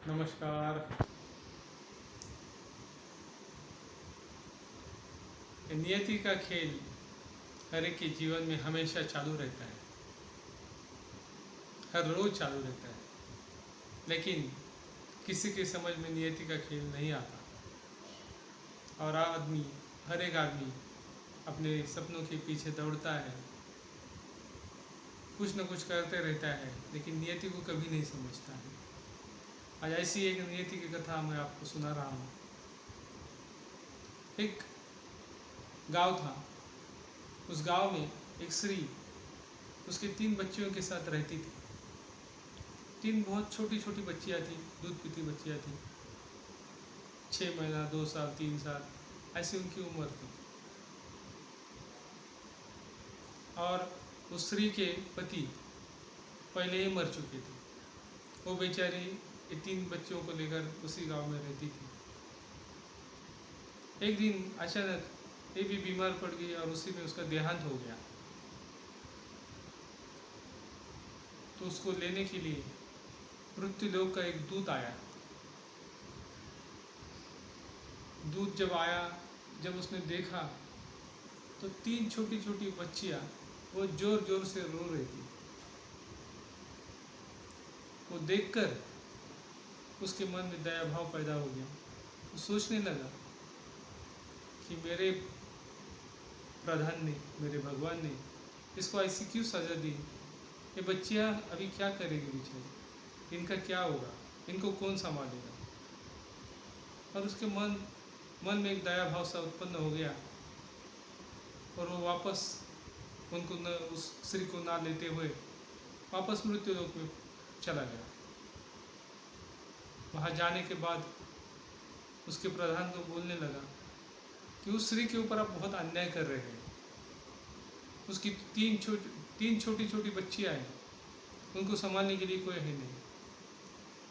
नमस्कार। नियति का खेल हर एक के जीवन में हमेशा चालू रहता है, हर रोज चालू रहता है, लेकिन किसी के समझ में नियति का खेल नहीं आता और हर एक आदमी अपने सपनों के पीछे दौड़ता है, कुछ न कुछ करते रहता है, लेकिन नियति को कभी नहीं समझता है। आज ऐसी एक नियति की कथा मैं आपको सुना रहा हूँ। एक गांव था। उस गांव में एक स्त्री उसके 3 बच्चियों के साथ रहती थी। 3 बहुत छोटी छोटी बच्चियाँ थी, दूध पीती बच्चियाँ थी। 6 महीना, 2 साल, 3 साल ऐसी उनकी उम्र थी। और उस स्त्री के पति पहले ही मर चुके थे। वो बेचारी ये 3 बच्चों को लेकर उसी गांव में रहती थी। एक दिन अचानक ये भी बीमार पड़ गई और उसी में उसका देहांत हो गया। तो उसको लेने के लिए मृत्युलोक का एक दूत आया। दूत जब आया, जब उसने देखा तो 3 छोटी छोटी बच्चियां वो जोर जोर से रो रही थी। वो देखकर उसके मन में दया भाव पैदा हो गया। वो सोचने लगा कि मेरे प्रधान ने, मेरे भगवान ने इसको ऐसी क्यों सजा दी। ये बच्चियां अभी क्या करेगी बेचारी, इनका क्या होगा, इनको कौन संभालेगा। और उसके मन में एक दया भाव सा उत्पन्न हो गया और वो वापस उनको न उस स्त्री को ना लेते हुए वापस मृत्युलोक में चला गया। वहाँ जाने के बाद उसके प्रधान को बोलने लगा कि उस स्त्री के ऊपर आप बहुत अन्याय कर रहे हैं। उसकी 3 छोटी छोटी बच्चियाँ हैं, उनको संभालने के लिए कोई है नहीं।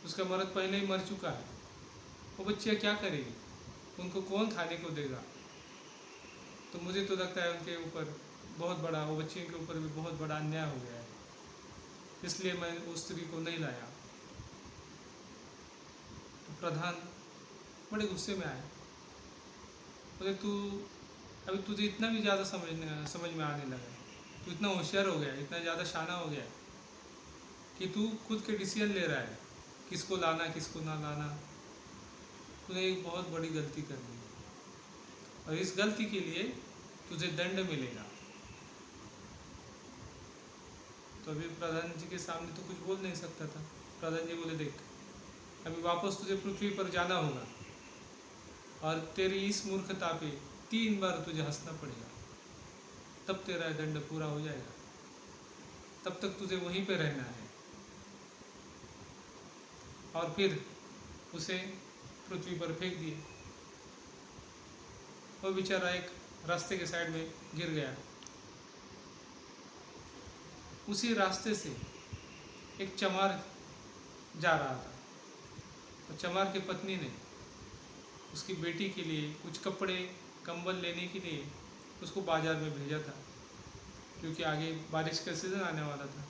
उसका मर्द पहले ही मर चुका है। वो बच्चियाँ क्या करेगी, उनको कौन खाने को देगा। तो मुझे तो लगता है उनके ऊपर बहुत बड़ा, वो बच्चियों के ऊपर भी बहुत बड़ा अन्याय हो गया है, इसलिए मैं उस स्त्री को नहीं लाया। तो प्रधान बड़े गुस्से में आए। बोले अभी तुझे इतना भी ज़्यादा समझ में आने लगा है, तू इतना होशियार हो गया, इतना ज़्यादा शाना हो गया कि तू खुद के डिसीजन ले रहा है किसको लाना किसको ना लाना। तूने एक बहुत बड़ी गलती कर दी और इस गलती के लिए तुझे दंड मिलेगा। तो अभी प्रधान जी के सामने तो कुछ बोल नहीं सकता था। प्रधान जी बोले, देख अभी वापस तुझे पृथ्वी पर जाना होगा और तेरी इस मूर्खता पे 3 बार तुझे हंसना पड़ेगा, तब तेरा दंड पूरा हो जाएगा। तब तक तुझे वहीं पे रहना है। और फिर उसे पृथ्वी पर फेंक दिए। वो बेचारा एक रास्ते के साइड में गिर गया। उसी रास्ते से एक चमार जा रहा था। तो चमार की पत्नी ने उसकी बेटी के लिए कुछ कपड़े कंबल लेने के लिए उसको बाज़ार में भेजा था, क्योंकि आगे बारिश का सीज़न आने वाला था।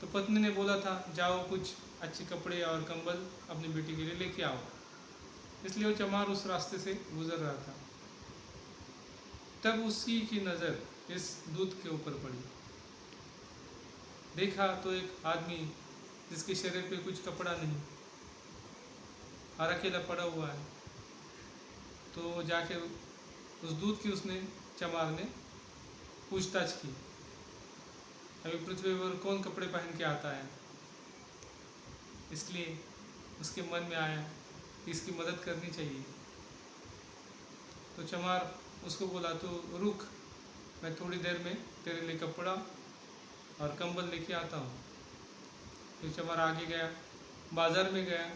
तो पत्नी ने बोला था, जाओ कुछ अच्छे कपड़े और कंबल अपनी बेटी के लिए लेके आओ। इसलिए वो चमार उस रास्ते से गुजर रहा था। तब उसी की नज़र इस दूत के ऊपर पड़ी। देखा तो एक आदमी जिसके शरीर पे कुछ कपड़ा नहीं और अकेला पड़ा हुआ है। तो जाके उस दूत की चमार ने पूछताछ की, अभी पृथ्वी पर कौन कपड़े पहन के आता है। इसलिए उसके मन में आया कि इसकी मदद करनी चाहिए। तो चमार उसको बोला, तो रुक, मैं थोड़ी देर में तेरे लिए कपड़ा और कंबल लेके आता हूँ। तो चमार आगे गया, बाज़ार में गया,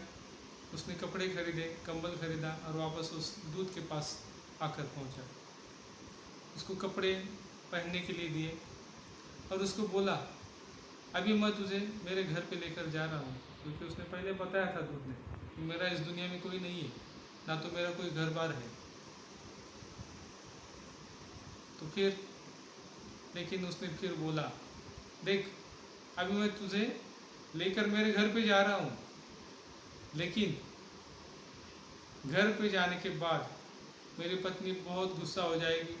उसने कपड़े खरीदे, कंबल खरीदा और वापस उस दूत के पास आकर पहुँचा। उसको कपड़े पहनने के लिए दिए और उसको बोला, अभी मैं तुझे मेरे घर पे लेकर जा रहा हूँ, क्योंकि उसने पहले बताया था दूत ने कि मेरा इस दुनिया में कोई नहीं है, ना तो मेरा कोई घर बार है। तो फिर लेकिन उसने फिर बोला, देख अभी मैं तुझे लेकर मेरे घर पे जा रहा हूँ, लेकिन घर पे जाने के बाद मेरी पत्नी बहुत गुस्सा हो जाएगी,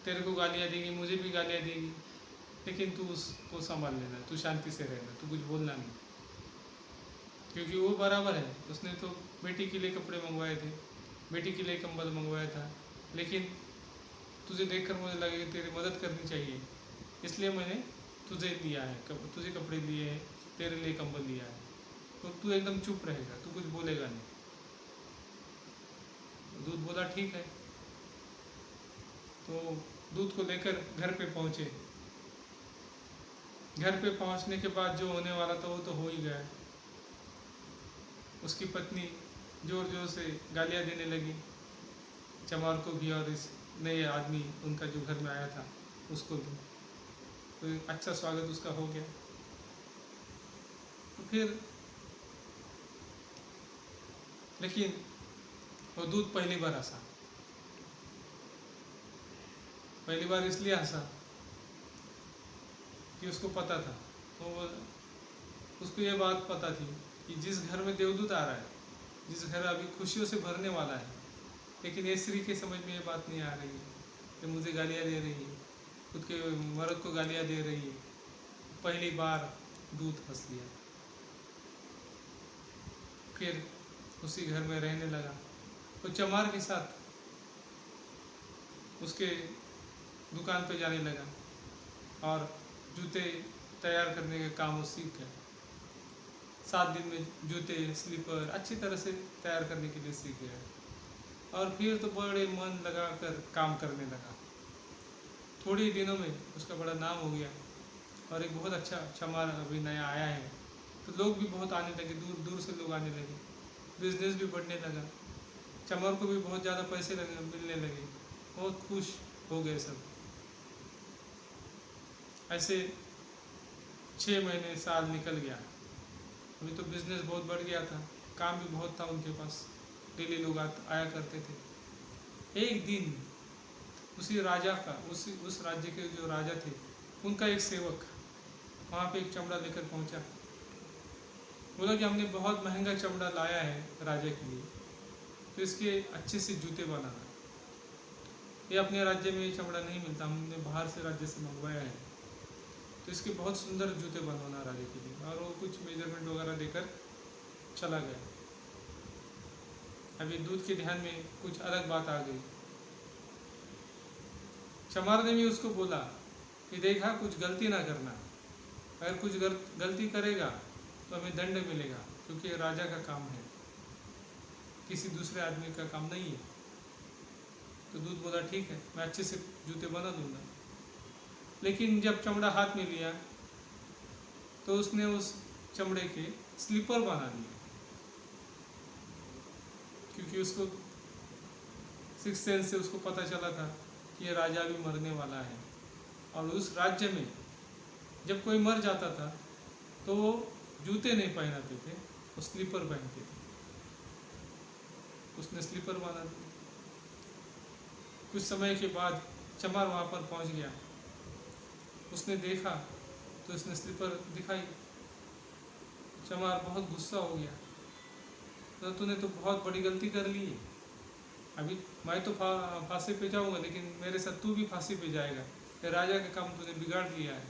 तेरे को गालियाँ देगी, मुझे भी गालियाँ देगी, लेकिन तू उसको संभाल लेना, तू शांति से रहना, तू कुछ बोलना नहीं। क्योंकि वो बराबर है, उसने तो बेटी के लिए कपड़े मंगवाए थे, बेटी के लिए कंबल मंगवाया था, लेकिन तुझे देखकर मुझे लगे कि तेरी मदद करनी चाहिए, इसलिए मैंने तुझे दिया है, तुझे कपड़े दिए हैं, तेरे लिए कंबल दिया है, तो तू एकदम चुप रहेगा, तू कुछ बोलेगा नहीं। दूध बोला ठीक है। तो दूध को लेकर घर पे पहुँचे। घर पे पहुँचने के बाद जो होने वाला था वो तो हो ही गया। उसकी पत्नी ज़ोर ज़ोर से गालियाँ देने लगी, चमार को भी और इस नए आदमी उनका जो घर में आया था उसको भी। तो अच्छा स्वागत उसका हो गया। तो फिर लेकिन वो दूध पहली बार हंसा। पहली बार इसलिए हंसा कि उसको पता था, तो वो उसको ये बात पता थी कि जिस घर में देवदूत आ रहा है, जिस घर अभी खुशियों से भरने वाला है, लेकिन ये स्त्री के समझ में ये बात नहीं आ रही है कि मुझे गालियाँ दे रही है, खुद के मर्द को गालियाँ दे रही है। पहली बार दूध हंस लिया। फिर उसी घर में रहने लगा। तो चमार के साथ उसके दुकान पे जाने लगा और जूते तैयार करने का काम वो सीख गया। 7 दिन में जूते स्लीपर अच्छी तरह से तैयार करने के लिए सीख गया और फिर तो बड़े मन लगा कर काम करने लगा। थोड़े ही दिनों में उसका बड़ा नाम हो गया और एक बहुत अच्छा चमार अभी नया आया है, तो लोग भी बहुत आने लगे, दूर दूर से लोग आने लगे, बिजनेस भी बढ़ने लगा, चमार को भी बहुत ज़्यादा पैसे मिलने लगे, बहुत खुश हो गए सब। ऐसे 6 महीने साल निकल गया। अभी तो बिजनेस बहुत बढ़ गया था, काम भी बहुत था उनके पास, डेली लोग आया करते थे। एक दिन उसी राजा का उस राज्य के जो राजा थे उनका एक सेवक वहाँ पे एक चमड़ा लेकर पहुँचा। बोला कि हमने बहुत महंगा चमड़ा लाया है राजा के लिए, तो इसके अच्छे से जूते बनाना। ये अपने राज्य में ये चमड़ा नहीं मिलता, हमने बाहर से राज्य से मंगवाया है, तो इसके बहुत सुंदर जूते बनवाना राजा के लिए। और वो कुछ मेजरमेंट वगैरह देकर चला गया। अभी दूध के ध्यान में कुछ अलग बात आ गई। चमार ने भी उसको बोला कि देखा, कुछ गलती ना करना, अगर कुछ गलती करेगा तो हमें दंड मिलेगा, क्योंकि राजा का काम है, किसी दूसरे आदमी का काम नहीं है। तो दूध बोला ठीक है, मैं अच्छे से जूते बना दूंगा। लेकिन जब चमड़ा हाथ में लिया तो उसने उस चमड़े के स्लीपर बना दिए, क्योंकि उसको 6th सेंस से उसको पता चला था कि ये राजा भी मरने वाला है। और उस राज्य में जब कोई मर जाता था तो वो जूते नहीं पहनाते थे, वो स्लीपर पहनते थे। उसने स्लीपर बना दिया। कुछ समय के बाद चमार वहाँ पर पहुँच गया। उसने देखा तो उसने स्लीपर दिखाई। चमार बहुत गुस्सा हो गया, तो तूने तो बहुत बड़ी गलती कर ली है, अभी मैं तो फांसी पे जाऊंगा, लेकिन मेरे साथ तू भी फांसी पे जाएगा, ये राजा का काम तूने बिगाड़ दिया है।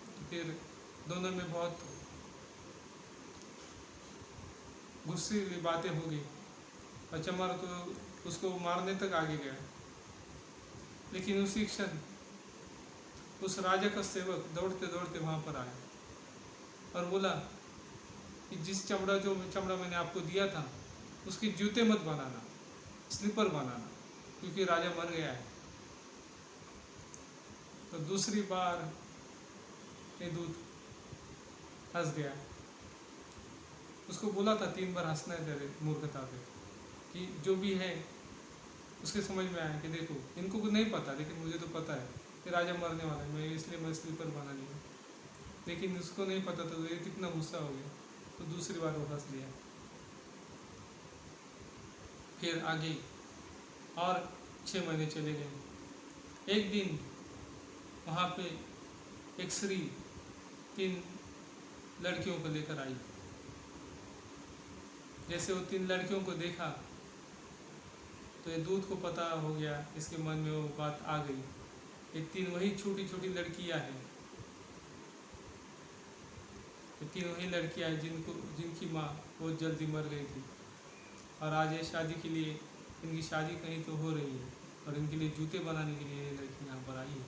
तो फिर दोनों में बहुत गुस्से की बातें हो गई और चमार तो उसको मारने तक आगे गया। लेकिन उसी क्षण उस राजा का सेवक दौड़ते दौड़ते वहाँ पर आया और बोला कि जिस चमड़ा मैंने आपको दिया था उसके जूते मत बनाना, स्लीपर बनाना, क्योंकि राजा मर गया है। तो दूसरी बार ये दूध हंस गया। उसको बोला था 3 बार हंसना है तेरे मूर्खता पे, कि जो भी है उसके समझ में आया कि देखो इनको कुछ नहीं पता, लेकिन मुझे तो पता है कि राजा मरने वाला है, मैं इसलिए मैं स्लीपर बना लिया। लेकिन उसको नहीं पता था, तो ये कितना गुस्सा हो गया, तो दूसरी बार वो हंस लिया। फिर आगे और 6 महीने चले गए। एक दिन वहाँ पे एक स्त्री 3 लड़कियों को लेकर आई। जैसे वो 3 लड़कियों को देखा तो ये दूत को पता हो गया, इसके मन में वो बात आ गई। ये 3 वही छोटी छोटी लड़कियां हैं, ये 3 वही लड़कियां हैं जिनकी माँ बहुत जल्दी मर गई थी, और आज ये शादी के लिए, इनकी शादी कहीं तो हो रही है, और इनके लिए जूते बनाने के लिए ये लड़की यहाँ पर आई है।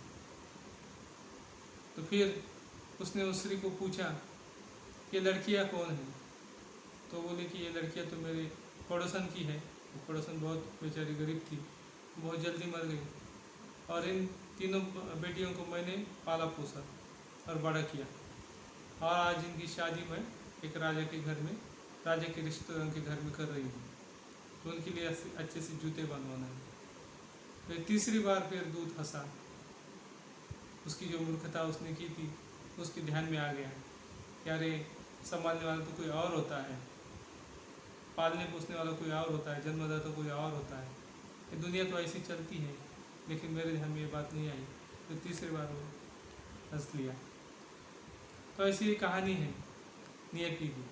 तो फिर उसने उस स्त्री को पूछा ये लड़कियाँ कौन हैं? तो बोले कि ये लड़कियाँ तो मेरे पड़ोसन की है। वो पड़ोसन बहुत बेचारी गरीब थी, बहुत जल्दी मर गई, और इन तीनों बेटियों को मैंने पाला पोसा और बड़ा किया, और आज इनकी शादी मैं एक राजा के घर में, राजा के रिश्तेदारों के घर में कर रही हूँ, तो उनके लिए अच्छे से जूते बनवाना है। फिर तीसरी बार फिर दूत हंसा, उसकी जो मूर्खता उसने की थी उसके ध्यान में आ गया कि अरे संभालने वाला तो कोई और होता है, पालने पोसने वाला कोई और होता है, जन्मदाता कोई और होता है, ये दुनिया तो ऐसी चलती है, लेकिन मेरे ध्यान में ये बात नहीं आई। तो तीसरी बार वो हंस लिया। तो ऐसी एक कहानी है नियति की।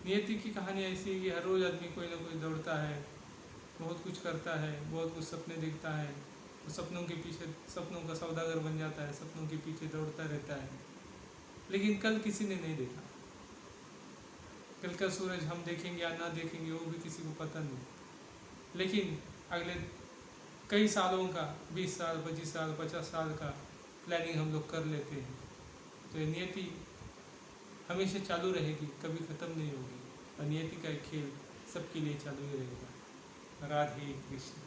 नियति की कहानी ऐसी है कि हर रोज़ आदमी कोई ना कोई दौड़ता है, बहुत कुछ करता है, बहुत कुछ सपने देखता है, तो सपनों के पीछे, सपनों का सौदागर बन जाता है, सपनों के पीछे दौड़ता रहता है, लेकिन कल किसी ने नहीं देखा। कल का सूरज हम देखेंगे या ना देखेंगे वो भी किसी को पता नहीं, लेकिन अगले कई सालों का, 20 साल, 25 साल, 50 साल का प्लानिंग हम लोग कर लेते हैं। तो ये नियति हमेशा चालू रहेगी, कभी ख़त्म नहीं होगी, और नियति का एक खेल सबके लिए चालू ही रहेगा। राधे कृष्ण।